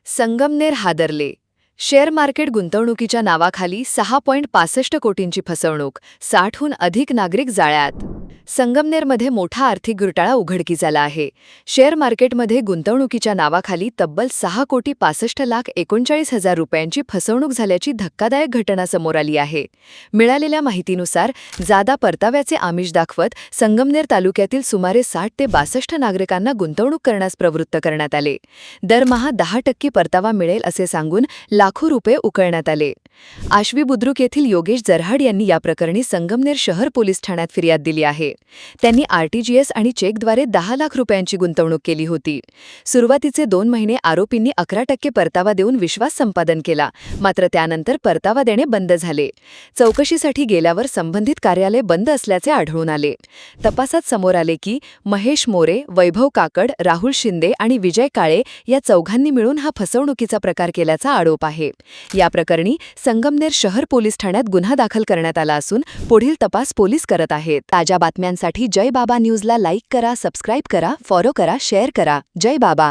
संगमनेर हादरले. Share market गुंतवणुकीच्या नावाखाली 6.65 कोटींची फसवणूक, 60हून अधिक नागरिक जाळ्यात. संगमनेरमध्ये मोठा आर्थिक घोटाळा उघडकीस आला आहे. शेअर मार्केटमध्ये गुंतवणुकीच्या नावाखाली तब्बल 6,65,39,000 रुपयांची फसवणूक झाल्याची धक्कादायक घटना समोर आली आहे. मिळालेल्या माहितीनुसार जादा परताव्याचे आमिष दाखवत संगमनेर तालुक्यातील सुमारे 60 ते 62 नागरिकांना गुंतवणूक करण्यास प्रवृत्त करण्यात आले. दरमहा 10% परतावा मिळेल असे सांगून लाखो रुपये उकळण्यात आले. आश्वी बुद्रुक येथील योगेश जरहाड यांनी या प्रकरणी संगमनेर शहर पोलीस ठाण्यात फिर्याद दिली आहे. त्यांनी आरटीजीएस आणि चेकद्वारे 10 लाख रुपयांची गुंतवणूक केली होती. सुरुवातीचे 2 महिने आरोपींनी 11% परतावा देऊन विश्वास संपादन केला, मात्र त्यानंतर परतावा देणे बंद झाले. चौकशीसाठी गेल्यावर संबंधित कार्यालय बंद असल्याचे आढळून आले. तपासात समोर आले की महेश मोरे, वैभव काकड, राहुल शिंदे आणि विजय काळे या चौघांनी मिळून हा फसवणुकीचा प्रकार केल्याचा आरोप आहे. या प्रकरणी संगमनेर शहर पोलीस ठाण्यात गुन्हा दाखल करण्यात आला असून पुढील तपास पोलीस करत आहेत. ताज्या बातम्यांसाठी जय बाबा न्यूजला लाईक करा, सबस्क्राईब करा, फॉलो करा, शेअर करा. जय बाबा.